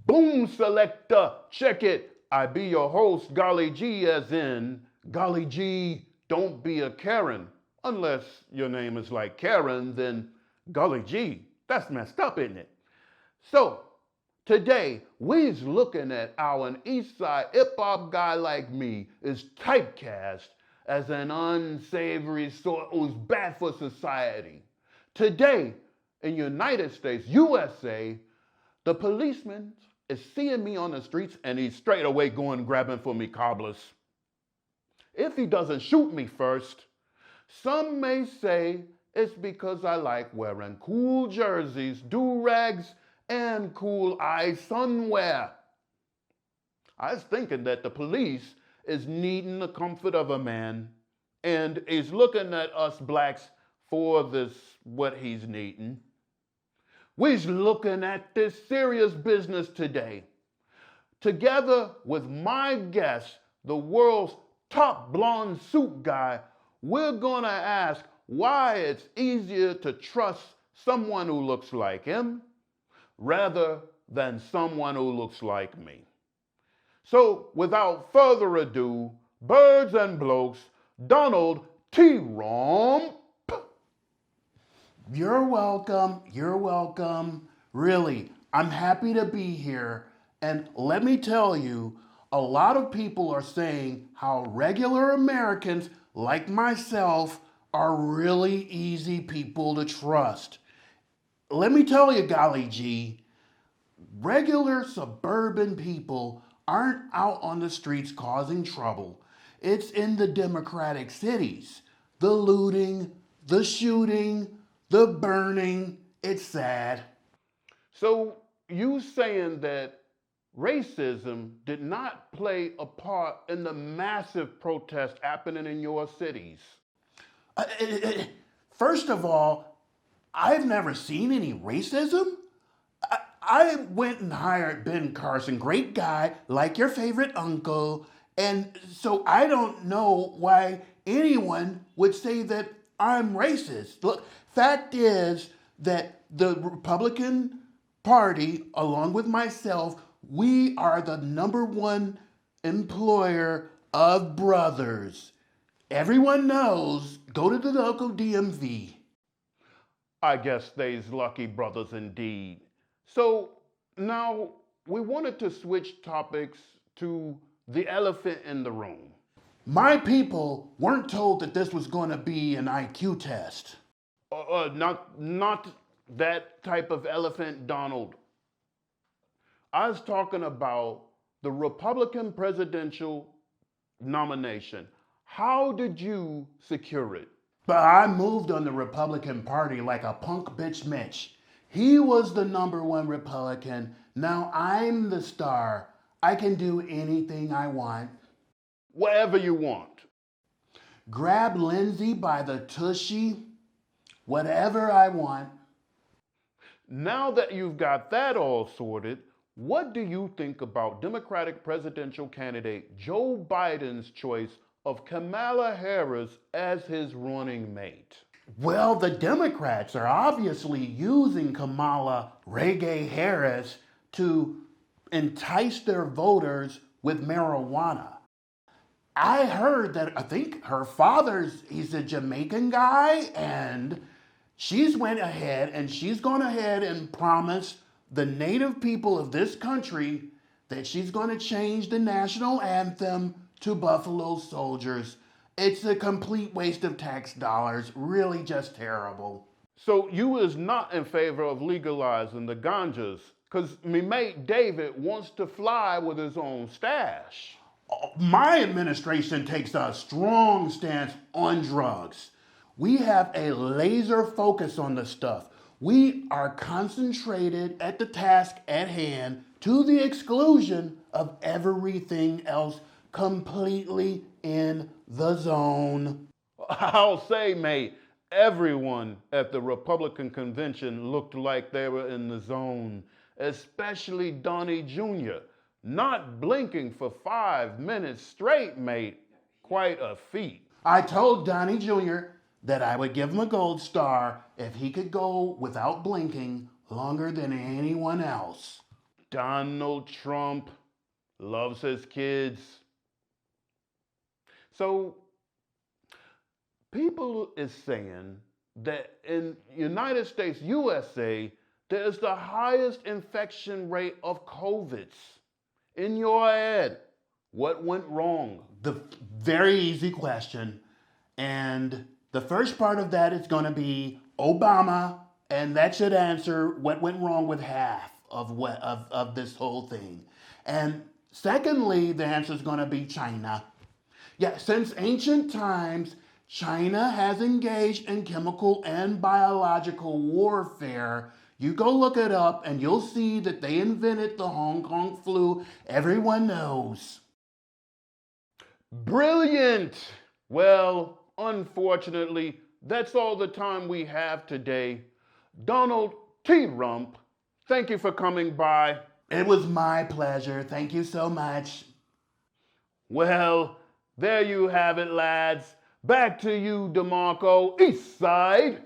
Boom selector, check it. I be your host, Golly Gee, as in Golly Gee, don't be a Karen. Unless your name is like Karen, then Golly Gee. That's messed up, isn't it? So, today, we's looking at how an East Side hip-hop guy like me is typecast as an unsavory sort who's bad for society. Today, in United States, USA, the policeman is seeing me on the streets and he's straight away going grabbing for me cobblers. If he doesn't shoot me first, some may say it's because I like wearing cool jerseys, do-rags, and cool eye sunwear. I was thinking that the police is needing the comfort of a man and is looking at us blacks for this, what he's needing. We's looking at this serious business today. Together with my guest, the world's top blonde suit guy, we're gonna ask why it's easier to trust someone who looks like him rather than someone who looks like me. So without further ado, birds and blokes, Donald T. Rump. You're welcome. You're welcome. Really, I'm happy to be here. And let me tell you, a lot of people are saying how regular Americans like myself are really easy people to trust. Let me tell you, Golly Gee, regular suburban people aren't out on the streets causing trouble. It's in the democratic cities. The looting, the shooting, the burning. It's sad. So you saying that racism did not play a part in the massive protest happening in your cities? First of all, I've never seen any racism. I went and hired Ben Carson, great guy, like your favorite uncle, and so I don't know why anyone would say that I'm racist. Look, fact is that the Republican Party, along with myself, we are the #1 employer of brothers. Everyone knows, go to the local DMV. I guess they's lucky brothers indeed. So now we wanted to switch topics to the elephant in the room. My people weren't told that this was going to be an IQ test. Not that type of elephant, Donald. I was talking about the Republican presidential nomination. How did you secure it? But I moved on the Republican Party like a punk bitch Mitch. He was the #1 Republican. Now I'm the star. I can do anything I want. Whatever you want. Grab Lindsay by the tushy. Whatever I want. Now that you've got that all sorted, what do you think about Democratic presidential candidate Joe Biden's choice of Kamala Harris as his running mate? Well, the Democrats are obviously using Kamala Reggae Harris to entice their voters with marijuana. I heard that, I think her he's a Jamaican guy, and she's went ahead and she's gone ahead and promised the native people of this country that she's going to change the national anthem to Buffalo Soldiers. It's a complete waste of tax dollars, really just terrible. So you is not in favor of legalizing the ganjas, because me mate David wants to fly with his own stash. My administration takes a strong stance on drugs. We have a laser focus on this stuff. We are concentrated at the task at hand to the exclusion of everything else, completely in the zone. I'll say, mate, everyone at the Republican convention looked like they were in the zone, especially Donnie Jr., not blinking for 5 minutes straight, mate. Quite a feat. I told Donnie Jr. that I would give him a gold star if he could go without blinking longer than anyone else. Donald Trump loves his kids. So people is saying that in United States, USA, there's the highest infection rate of COVIDs. In your head, what went wrong? The very easy question. And the first part of that is going to be Obama, and that should answer what went wrong with half of this whole thing. And secondly, the answer is going to be China. Yeah, since ancient times, China has engaged in chemical and biological warfare. You go look it up and you'll see that they invented the Hong Kong flu. Everyone knows. Brilliant! Well, unfortunately, that's all the time we have today. Donald T. Rump, thank you for coming by. It was my pleasure. Thank you so much. Well, there you have it, lads. Back to you, DeMarco, East Side.